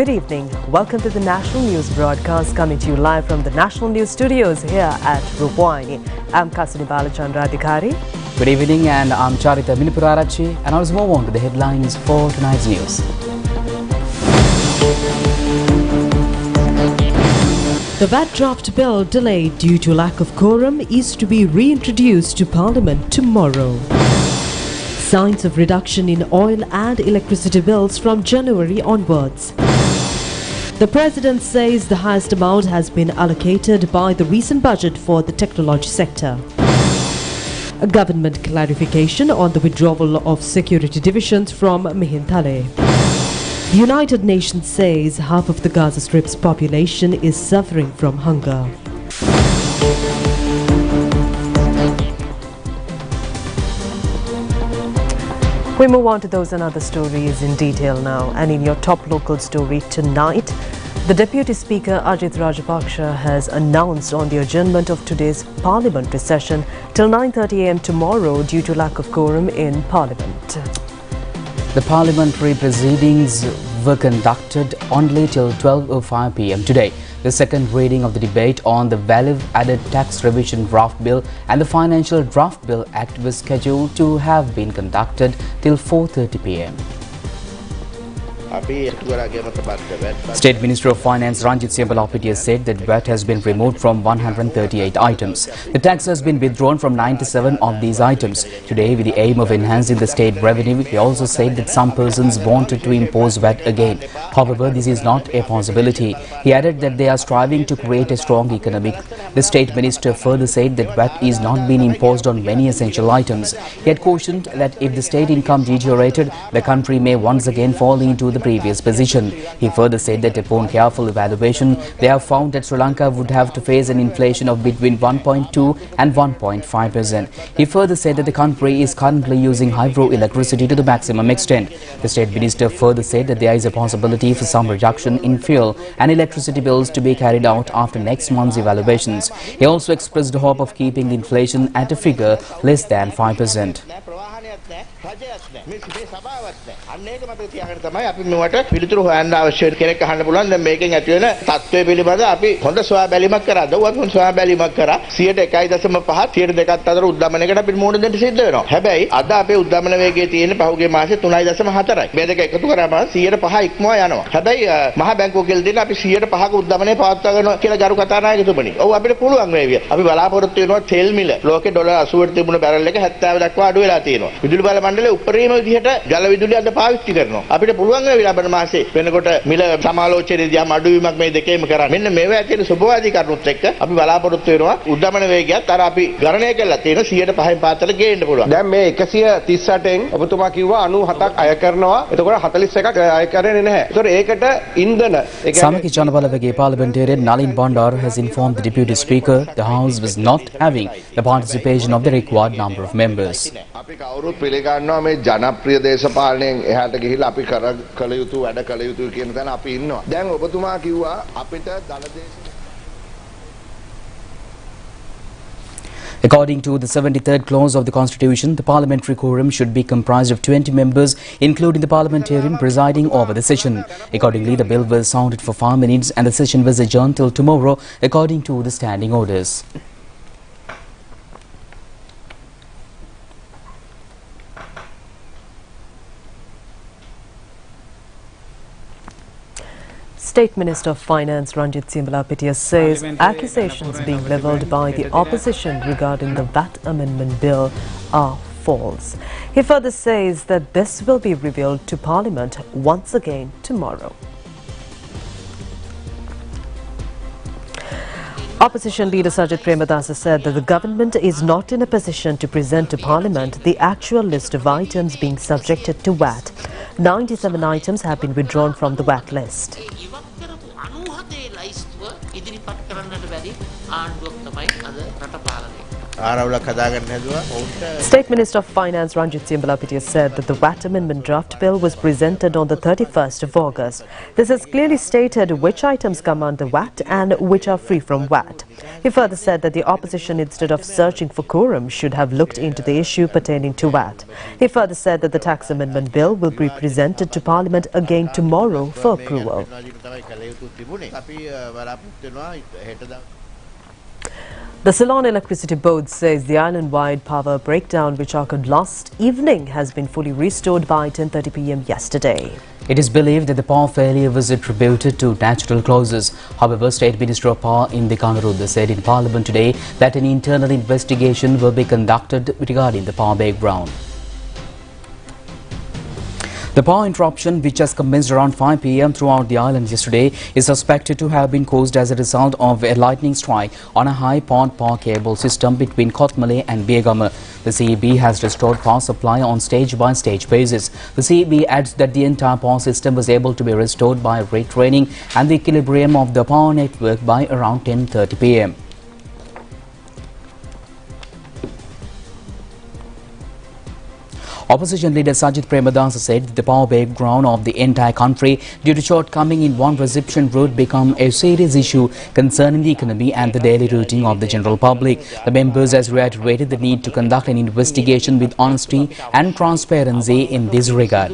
Good evening. Welcome to the National News broadcast coming to you live from the National News Studios here at Rupavahini. I'm Kasuni Balachandra Adhikari. Good evening, and I'm Charita Minipurarachi, and let's move on to the headlines for tonight's news. The VAT draft bill delayed due to lack of quorum is to be reintroduced to Parliament tomorrow. Signs of reduction in oil and electricity bills from January onwards. The President says the highest amount has been allocated by the recent budget for the technology sector. A government clarification on the withdrawal of security divisions from Mihintale. The United Nations says half of the Gaza Strip's population is suffering from hunger. We move on to those and other stories in detail now. And in your top local story tonight, the Deputy Speaker Ajit Rajapaksa has announced on the adjournment of today's parliamentary session till 9:30 a.m. tomorrow due to lack of quorum in Parliament. The parliamentary proceedings were conducted only till 12:05 p.m. today. The second reading of the debate on the Value-Added Tax Revision Draft Bill and the Financial Draft Bill Act was scheduled to have been conducted till 4:30 p.m. State Minister of Finance Ranjit Siyambalapitiya said that VAT has been removed from 138 items. The tax has been withdrawn from 97 of these items. Today, with the aim of enhancing the state revenue, he also said that some persons wanted to impose VAT again. However, this is not a possibility. He added that they are striving to create a strong economy. The State Minister further said that VAT is not being imposed on many essential items. He had cautioned that if the state income deteriorated, the country may once again fall into the previous position. He further said that upon careful evaluation, they have found that Sri Lanka would have to face an inflation of between 1.2 and 1.5%. He further said that the country is currently using hydroelectricity to the maximum extent. The State Minister further said that there is a possibility for some reduction in fuel and electricity bills to be carried out after next month's evaluations. He also expressed the hope of keeping the inflation at a figure less than 5%. පිළිතුරු හොයන්න අවශ්‍ය කෙනෙක් අහන්න පුළුවන් දැන් මේකෙන් ඇති වෙන තත්ත්වය පිළිබඳ අපි හොඳ සොයා බැලීමක් කරා. දවුවත් හොඳ සොයා බැලීමක් කරා. 101.5 102ත් අතර උද්දමනයකට අපිට මුහුණ දෙන්න සිද්ධ වෙනවා. හැබැයි අද අපේ උද්දමන වේගය තියෙන්නේ පහුගිය මාසේ 3.4යි. මේ දෙක එකතු කරාම 105 ඉක්මවා යනවා. හැබැයි මහා බැංකුව කියලා දෙන අපි 105ක උද්දමනය පවත්වා ගන්නවා කියලා ගරු කතානායකතුමනි. ඔව් අපිට පුළුවන් වේවි. අපි බලාපොරොත්තු වෙනවා තෙල් මිල ලෝකේ ඩොලර් 80ට තිබුණ බැරල් එක 70 දක්වා අඩු වෙලා තියෙනවා. විදුලි බල මණ්ඩලය උපරිම විදිහට ජල විදුලිය අද පාවිච්චි කරනවා. අපිට පුළුවන් වේවි ලබන මාසේ වෙනකොට මිල සමාලෝචනයේදී යම් අඩුවීමක් මේ දෙකේම කරා. මෙන්න මේවා ඇතුළේ සුබවාදී කරුණුත් එක්ක අපි බලාපොරොත්තු වෙනවා උද්දමන වේගයත් අර අපි ගණනය කරලා තියෙන 105න් පාතල ගේන්න පුළුවන්. දැන් මේ 138න් ඔබතුමා කිව්වා 97ක් අය කරනවා. එතකොට 41ක් අය කරන්නේ නැහැ. එතකොට ඒකට ඉන්ධන Samaki Janabalawe parliamentarian Nalin Bandar has informed the Deputy Speaker the House was not having the participation of the required number of members. අපි කවුරුත් පිළිගන්නවා මේ ජනප්‍රිය දේශපාලනයෙන් එහාට ගිහිල්ලා අපි කළ යුතු වැඩ කළ යුතු කියන තැන අපි ඉන්නවා. දැන් ඔබතුමා කිව්වා අපිට ධනදේශ. According to the 73rd clause of the Constitution, the parliamentary quorum should be comprised of 20 members, including the parliamentarian presiding over the session. Accordingly, the bill was sounded for 5 minutes and the session was adjourned till tomorrow, according to the standing orders. State Minister of Finance Ranjit Siyambalapitiya says accusations being levelled by the opposition regarding the VAT amendment bill are false. He further says that this will be revealed to Parliament once again tomorrow. Opposition leader Sajid Premadasa said that the government is not in a position to present to Parliament the actual list of items being subjected to VAT. 97 items have been withdrawn from the VAT list. ආරවුලක් හදාගන්න හැදුවා. ඔවුන්ට State Minister of Finance Ranjit Siambalapitiya said that the VAT amendment draft bill was presented on the 31st of August. This has clearly stated which items come under VAT and which are free from VAT. He further said that the opposition, instead of searching for quorum, should have looked into the issue pertaining to VAT. He further said that the tax amendment bill will be presented to Parliament again tomorrow for approval. The Ceylon Electricity Board says the island-wide power breakdown which occurred last evening has been fully restored by 10:30 p.m. yesterday. It is believed that the power failure was attributed to natural causes. However, State Minister of Power Indi Kanarudda said in Parliament today that an internal investigation will be conducted regarding the power breakdown. The power interruption, which has commenced around 5 p.m. throughout the island yesterday, is suspected to have been caused as a result of a lightning strike on a high-powered power cable system between Kotmale and Begama. The CEB has restored power supply on stage-by-stage basis. The CEB adds that the entire power system was able to be restored by retraining and the equilibrium of the power network by around 10:30 p.m. Opposition leader Sajith Premadasa said that the power breakdown of the entire country due to shortcoming in one reception route become a serious issue concerning the economy and the daily routine of the general public. The members has reiterated the need to conduct an investigation with honesty and transparency in this regard.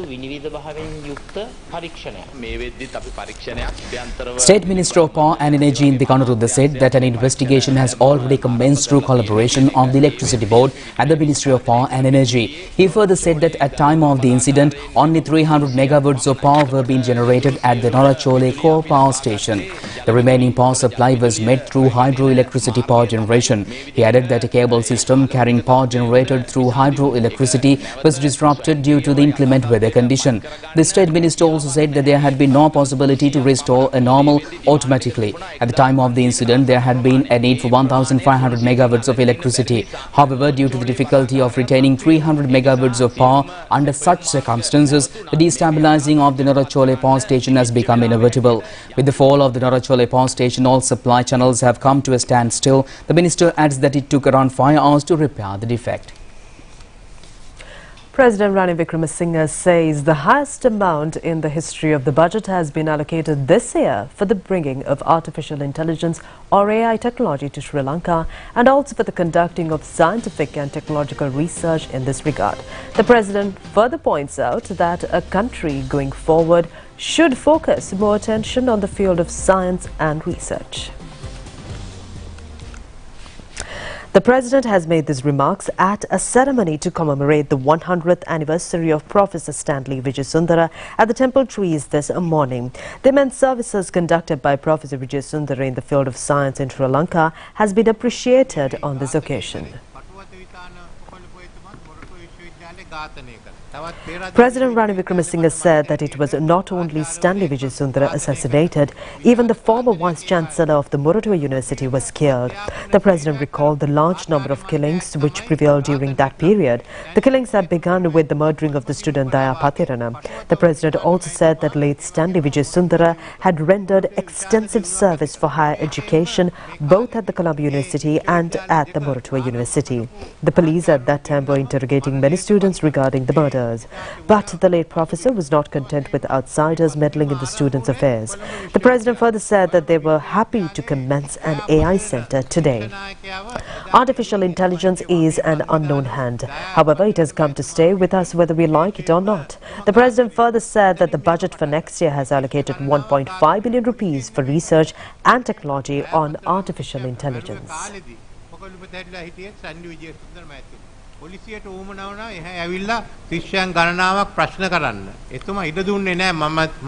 State Minister of Power and Energy Indi Kanarudda said that an investigation has already commenced through collaboration of the Electricity Board and the Ministry of Power and Energy. He further said that at time of the incident, only 300 megawatts of power were being generated at the Norachole Core Power Station. The remaining power supply was made through hydroelectricity power generation. He added that a cable system carrying power generated through hydroelectricity was disrupted due to the inclement weather condition. The State Minister also said that there had been no possibility to restore a normal automatically. At the time of the incident, there had been a need for 1,500 megawatts of electricity. However, due to the difficulty of retaining 300 megawatts of power under such circumstances, the destabilizing of the Norachole power station has become inevitable. With the fall of the Norachole power station, all supply channels have come to a standstill. The minister adds that it took around 5 hours to repair the defect. President Ranil Wickremesinghe says the highest amount in the history of the budget has been allocated this year for the bringing of artificial intelligence or AI technology to Sri Lanka and also for the conducting of scientific and technological research in this regard. The president further points out that a country going forward should focus more attention on the field of science and research. The President has made these remarks at a ceremony to commemorate the 100th anniversary of Professor Stanley Vijayasundara at the Temple Trees this morning. The immense services conducted by Professor Vijayasundara in the field of science in Sri Lanka has been appreciated on this occasion. President Ranil Wickremesinghe said that it was not only Stanley Vijayasundara assassinated, even the former Vice-Chancellor of the Muratua University was killed. The President recalled the large number of killings which prevailed during that period. The killings had begun with the murdering of the student Daya Patirana. The President also said that late Stanley Vijayasundara had rendered extensive service for higher education both at the Columbia University and at the Muratua University. The police at that time were interrogating many students regarding the murder. But the late professor was not content with outsiders meddling in the students' affairs. The President further said that they were happy to commence an AI center today. Artificial intelligence is an unknown hand. However, it has come to stay with us whether we like it or not. The President further said that the budget for next year has allocated 1.5 billion rupees for research and technology on artificial intelligence. පොලිසියට ඕමනා වුණා එහා ඇවිල්ලා ශිෂ්‍යයන් ගණනාවක් ප්‍රශ්න කරන්න. එතුමා ඉඩ දුන්නේ නැහැ.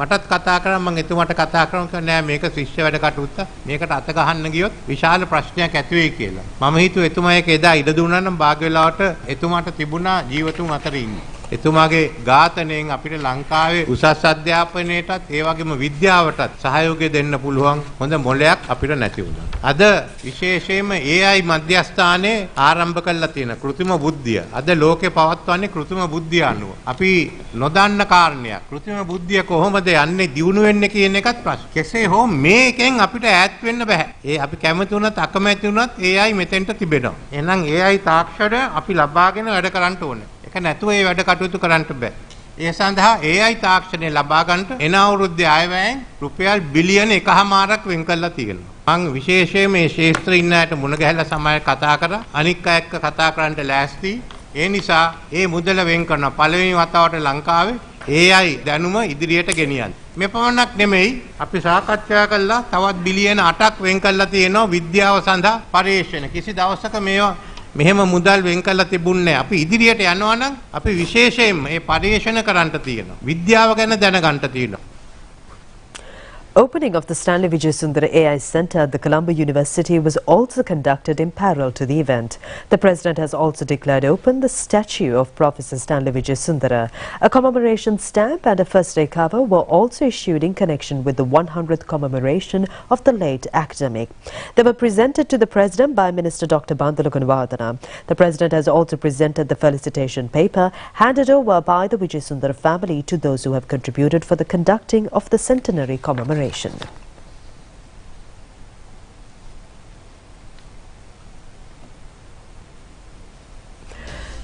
මටත් කතා කරා මම එතුමාට කතා කරනවා නෑ මේක ශිෂ්‍ය වැඩ කටයුත්ත. මේකට අත ගහන්න ගියොත් විශාල ප්‍රශ්නයක් ඇති වෙයි කියලා. මම හිතුවා එතුමා ඒක එදා ඉඩ දුන්නා නම් භාග්‍ය වෙලාවට එතුමාට තිබුණා ජීවතුන් අතර ඉන්න. එතුමාගේ ඝාතනයෙන් අපිට ලංකාවේ උසස් අධ්‍යාපනයටත් ඒ වගේම විද්‍යාවටත් සහයෝගය දෙන්න පුළුවන් හොඳ මොලයක් අපිට නැති වුණා. අද විශේෂයෙන්ම AI මධ්‍යස්ථානයේ ආරම්භ කළා තියෙන කෘත්‍රිම බුද්ධිය. අද ලෝකේ පවත්වන්නේ කෘත්‍රිම බුද්ධිය අනුව. අපි නොදන්න කාරණයක්. කෘත්‍රිම බුද්ධිය කොහොමද යන්නේ දියුණු වෙන්නේ කියන එකත් ප්‍රශ්න. කෙසේ හෝ මේකෙන් අපිට ඈත් වෙන්න බෑ. ඒ අපි කැමති වුණත් අකමැති වුණත් AI මෙතෙන්ට තිබෙනවා. එහෙනම් AI තාක්ෂණය අපි ලබාගෙන වැඩ කරන්න ඕනේ. ඒක නැතුව ඒ වැඩ කටයුතු කරන්න බෑ. ඒ සඳහා AI තාක්ෂණය ලබා ගන්නට එන අවුරුද්දේ අයවැයෙන් රුපියල් බිලියන 1.5ක් වෙන් කරලා තියෙනවා. මම විශේෂයෙන් මේ ශාස්ත්‍රයේ ඉන්න අයට මුණ ගැහිලා සමහර කතා කරා අනික් අය එක්ක කතා කරන්න ලෑස්ති. ඒ නිසා මේ මුදල වෙන් කරන පළවෙනි වතාවට ලංකාවේ AI දැනුම ඉදිරියට ගෙනියන්න. මේ පමණක් නෙමෙයි අපි සාකච්ඡා කළා තවත් බිලියන 8ක් වෙන් කරලා තියෙනවා විද්‍යාව සඳහා පරීක්ෂණ. කිසි දවසක මේවා මෙහෙම මුදල් වෙන් කරලා තිබුණේ අපි ඉදිරියට යනවා නම් අපි විශේෂයෙන් මේ පරීක්ෂණ කරන්න තියෙනවා. විද්‍යාව ගැන දැනගන්න තියෙනවා. Opening of the Stanley Vijayasundara AI Centre at the Colombo University was also conducted in parallel to the event. The President has also declared open the statue of Professor Stanley Vijayasundara. A commemoration stamp and a first day cover were also issued in connection with the 100th commemoration of the late academic. They were presented to the President by Minister Dr. Bandula Gunawardena. The President has also presented the felicitation paper handed over by the Vijayasundara family to those who have contributed for the conducting of the centenary commemoration.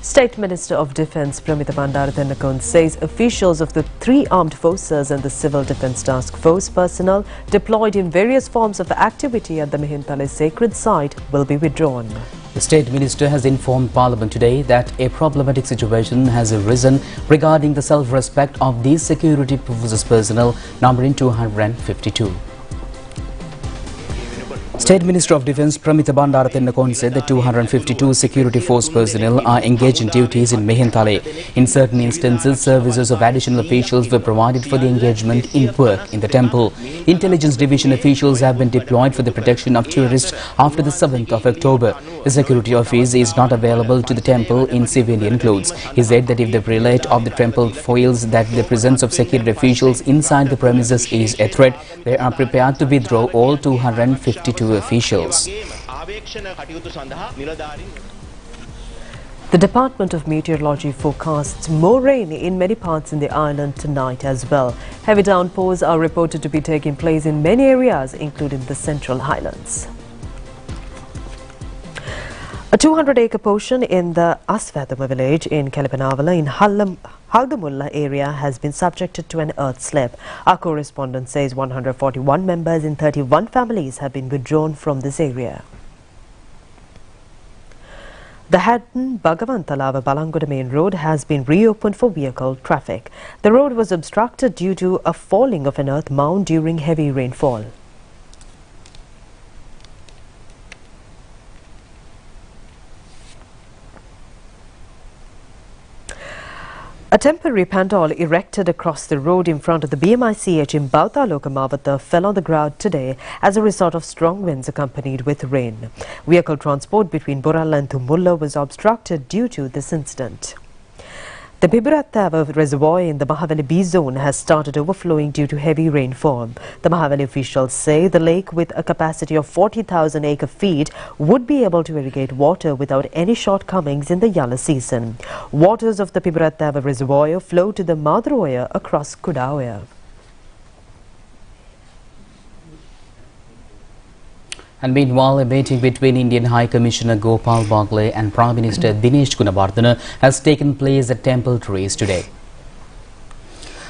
State Minister of Defence Pramita Bandarathenakone says officials of the 3 armed forces and the Civil Defence Task Force personnel deployed in various forms of activity at the Mihintale sacred site will be withdrawn. The State Minister has informed Parliament today that a problematic situation has arisen regarding the self-respect of these security forces personnel numbering 252. State Minister of Defence Pramita Bandarathenakone said that 252 security force personnel are engaged in duties in Mihintale. In certain instances, services of additional officials were provided for the engagement in work in the temple. Intelligence Division officials have been deployed for the protection of tourists after the 7th of October. The security office is not available to the temple in civilian clothes. He said that if the prelate of the temple feels that the presence of security officials inside the premises is a threat, they are prepared to withdraw all 252 officials. The Department of Meteorology forecasts more rain in many parts in the island tonight as well. Heavy downpours are reported to be taking place in many areas, including the Central Highlands. A 200-acre portion in the Aswadama village in Kelipanavala in Haldamulla area has been subjected to an earth slip. Our correspondent says 141 members in 31 families have been withdrawn from this area. The Haddon Bhagavantalawa Balangoda main road has been reopened for vehicle traffic. The road was obstructed due to a falling of an earth mound during heavy rainfall. A temporary pandal erected across the road in front of the BMICH in Bauta Lokamavata fell on the ground today as a result of strong winds accompanied with rain. Vehicle transport between Boralla and Thumulla was obstructed due to this incident. The Bibirattava reservoir in the Mahavali B zone has started overflowing due to heavy rainfall. The Mahavali officials say the lake, with a capacity of 40,000 acre-feet, would be able to irrigate water without any shortcomings in the Yala season. Waters of the Bibirattava reservoir flow to the Madroya across Kudaoya. And meanwhile, a meeting between Indian High Commissioner Gopal Bagle and Prime Minister Dinesh Gunawardena has taken place at Temple Trees today.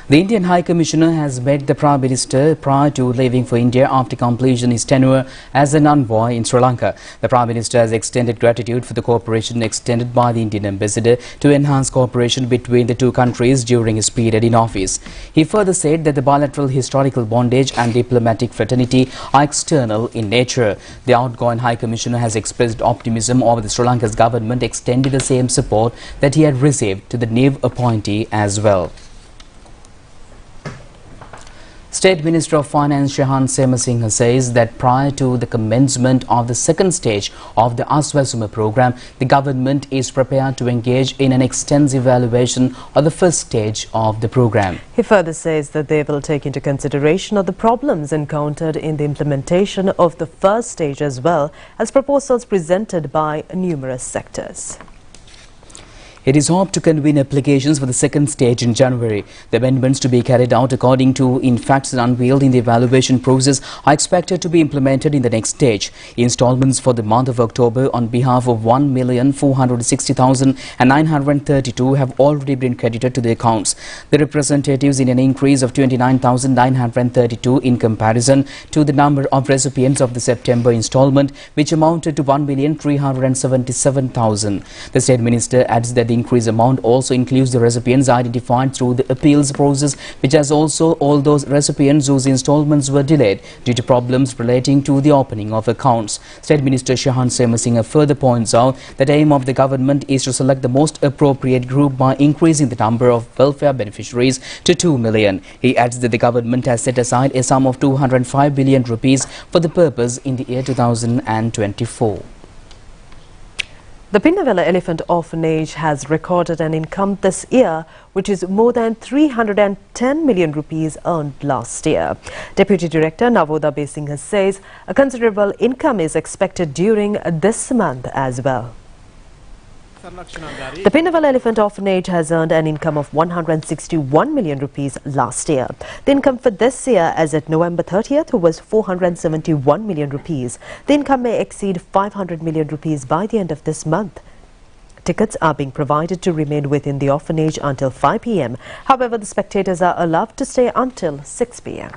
The Indian High Commissioner has met the Prime Minister prior to leaving for India after completion his tenure as an envoy in Sri Lanka. The Prime Minister has extended gratitude for the cooperation extended by the Indian ambassador to enhance cooperation between the two countries during his period in office. He further said that the bilateral historical bondage and diplomatic fraternity are external in nature. The outgoing High Commissioner has expressed optimism over the Sri Lanka's government extending the same support that he had received to the new appointee as well. State Minister of Finance Shahan Semasinghe says that prior to the commencement of the second stage of the Aswasuma program, the government is prepared to engage in an extensive evaluation of the first stage of the program. He further says that they will take into consideration of the problems encountered in the implementation of the first stage as well as proposals presented by numerous sectors. It is hoped to convene applications for the second stage in January. The amendments to be carried out according to facts unveiled in the evaluation process are expected to be implemented in the next stage. Installments for the month of October on behalf of 1,460,932 have already been credited to the accounts. The representatives in an increase of 29,932 in comparison to the number of recipients of the September installment, which amounted to 1,377,000. The State Minister adds that the increased amount also includes the recipients identified through the appeals process, which has also all those recipients whose installments were delayed due to problems relating to the opening of accounts. State Minister Shahan Semasinghe further points out that the aim of the government is to select the most appropriate group by increasing the number of welfare beneficiaries to 2 million. He adds that the government has set aside a sum of 205 billion rupees for the purpose in the year 2024. The Pinnavela Elephant Orphanage has recorded an income this year which is more than 310 million rupees earned last year. Deputy Director Navoda Besinghe says a considerable income is expected during this month as well. The Pinnavela Elephant Orphanage has earned an income of 161 million rupees last year. The income for this year as at November 30th was 471 million rupees. The income may exceed 500 million rupees by the end of this month. Tickets are being provided to remain within the orphanage until 5 p.m. However, the spectators are allowed to stay until 6 p.m.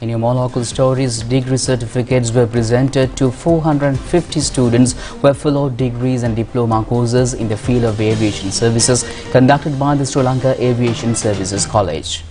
In your more local stories, degree certificates were presented to 450 students who have followed degrees and diploma courses in the field of aviation services conducted by the Sri Lanka Aviation Services College.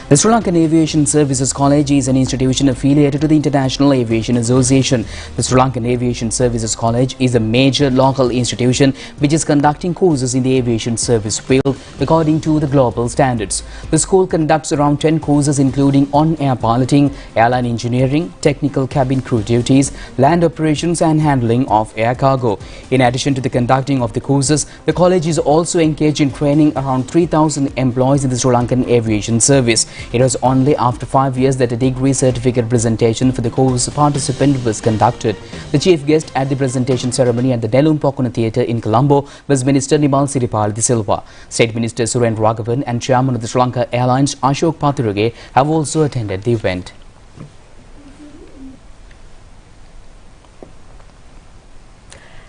The Sri Lankan Aviation Services College is an institution affiliated to the International Aviation Association. The Sri Lankan Aviation Services College is a major local institution which is conducting courses in the aviation service field according to the global standards. The school conducts around 10 courses including on-air piloting, airline engineering, technical cabin crew duties, land operations and handling of air cargo. In addition to the conducting of the courses, the college is also engaged in training around 3,000 employees in the Sri Lankan Aviation Service. It was only after 5 years that a degree certificate presentation for the course participant was conducted. The chief guest at the presentation ceremony at the Nelum Pokuna Theatre in Colombo was Minister Nimal Siripal de Silva. State Minister Suren Raghavan and Chairman of the Sri Lanka Airlines Ashok Pathuruge have also attended the event.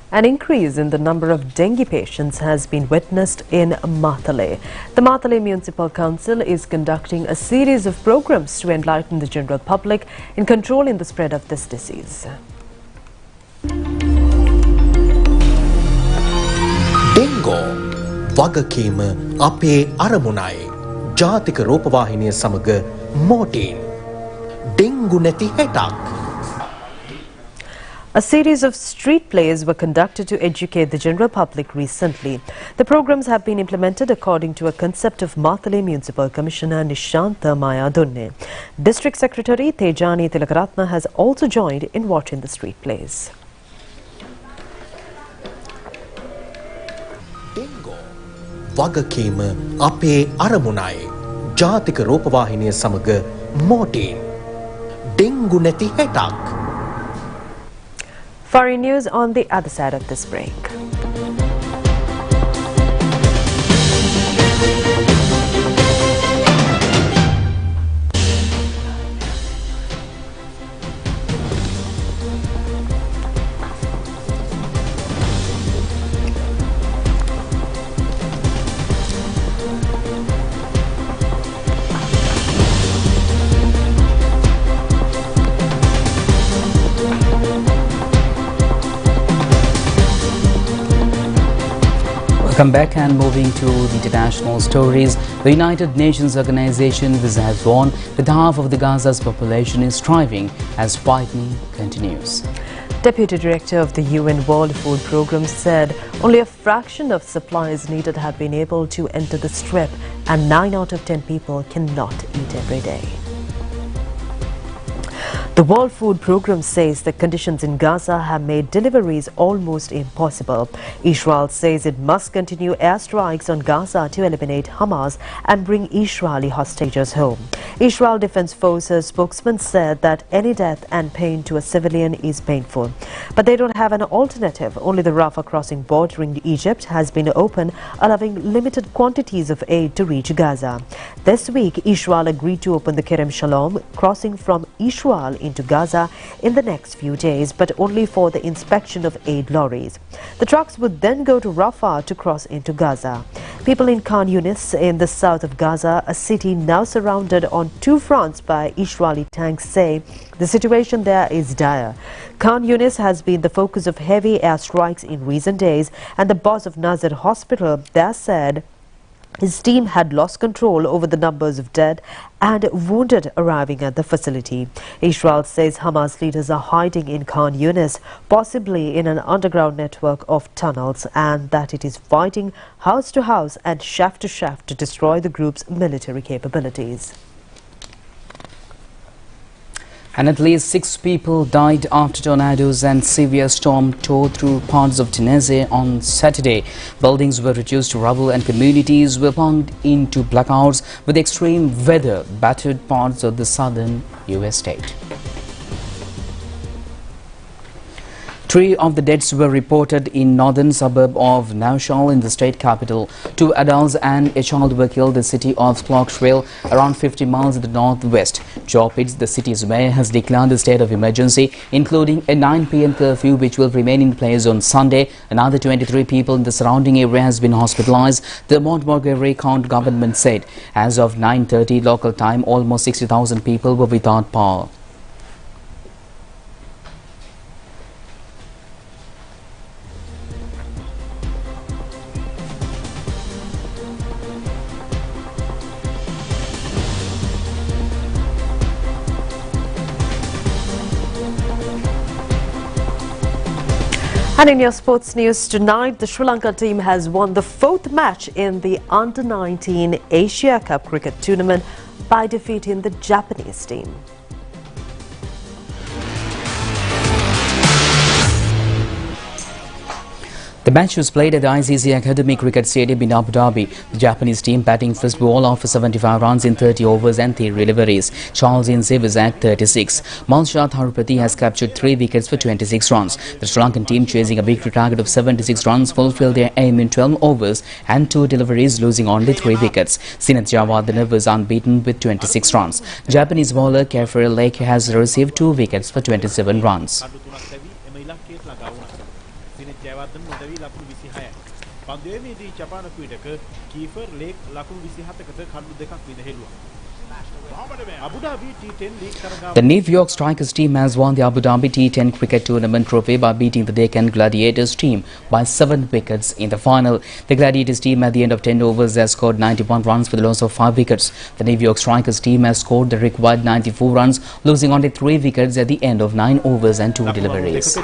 An increase in the number of dengue patients has been witnessed in Mathale. The Mathale Municipal Council is conducting a series of programs to enlighten the general public in controlling the spread of this disease. Dengue වගකීම අපේ අරමුණයි. ජාතික රූපවාහිනිය සමග මෝටින්. Dengue නැති හැටක්. A series of street plays were conducted to educate the general public recently. The programs have been implemented according to a concept of Mathale Municipal Commissioner Nishanta Maya Dunne. District Secretary Tejani Tilakaratna has also joined in watching the street plays. වගකීම අපේ අරමුණයි. ජාතික රූපවාහිනිය සමග මෝටින්. Dengue නැති හැටක්. Foreign news on the other side of this break. Come back and moving to the international stories. The United Nations organization has warned that half of the Gaza's population is thriving as fighting continues. Deputy Director of the UN World Food Programme said only a fraction of supplies needed have been able to enter the strip, and 9 out of 10 people cannot eat every day. The World Food Programme says the conditions in Gaza have made deliveries almost impossible. Israel says it must continue airstrikes on Gaza to eliminate Hamas and bring Israeli hostages home. Israel Defense Forces spokesman said that any death and pain to a civilian is painful. But they don't have an alternative. Only the Rafah crossing bordering Egypt has been open, allowing limited quantities of aid to reach Gaza. This week, Israel agreed to open the Kerem Shalom crossing from Israel into Gaza in the next few days, but only for the inspection of aid lorries. The trucks would then go to Rafah to cross into Gaza. People in Khan Yunis in the south of Gaza, a city now surrounded on 2 fronts by Israeli tanks, say the situation there is dire. Khan Yunis has been the focus of heavy airstrikes in recent days, and the boss of Nazar Hospital there said his team had lost control over the numbers of dead and wounded arriving at the facility. Israel says Hamas leaders are hiding in Khan Yunis, possibly in an underground network of tunnels, and that it is fighting house to house and shaft to shaft to destroy the group's military capabilities. And at least 6 people died after tornadoes and severe storm tore through parts of Tennessee on Saturday. Buildings were reduced to rubble and communities were plunged into blackouts with extreme weather battered parts of the southern U.S. state. 3 of the deaths were reported in northern suburb of Nashville in the state capital. 2 adults and a child were killed in the city of Clarksville, around 50 miles to the northwest. Joe Pitts, the city's mayor, has declared a state of emergency, including a 9 p.m. curfew which will remain in place on Sunday. Another 23 people in the surrounding area has been hospitalized, the Montgomery County government said. As of 9:30 local time, almost 60,000 people were without power. And in your sports news tonight, the Sri Lanka team has won the 4th match in the Under-19 Asia Cup cricket tournament by defeating the Japanese team. The match was played at the ICC Academy Cricket Stadium in Abu Dhabi. The Japanese team batting first ball after 75 runs in 30 overs and 3 deliveries. Charles Ince was at 36. Malsha Tharupati has captured 3 wickets for 26 runs. The Sri Lankan team, chasing a victory target of 76 runs, fulfilled their aim in 12 overs and 2 deliveries, losing only 3 wickets. Sinath Javadana was unbeaten with 26 runs. Japanese bowler Kefir Lake has received 2 wickets for 27 runs. පන්දුවේදී ජපාන ක්‍රීඩක කීෆර් lake ලකුණු 27කට කඩු දෙකක් විදහෙළුවා. The New York Strikers team has won the Abu Dhabi T10 cricket tournament trophy by beating the Deccan Gladiators team by 7 wickets in the final. The Gladiators team at the end of 10 overs has scored 91 runs for the loss of 5 wickets. The New York Strikers team has scored the required 94 runs, losing only 3 wickets at the end of 9 overs and 2 deliveries.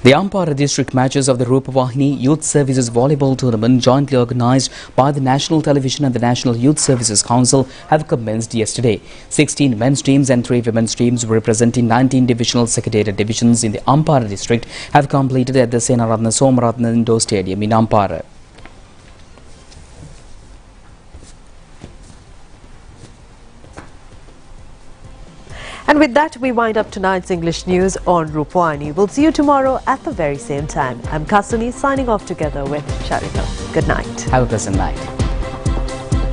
The Ampara district matches of the Rupavahini Youth Services Volleyball Tournament, jointly organised by the National Television and the National Youth Services Council, have commenced yesterday. 16 men's teams and 3 women's teams representing 19 divisional secretariat divisions in the Ampara district have completed at the Senaratna Somaratna Indoor Stadium in Ampara. And with that, we wind up tonight's English news on Rupavahini. We'll see you tomorrow at the very same time. I'm Kasuni, signing off together with Charita. Good night. Have a pleasant night.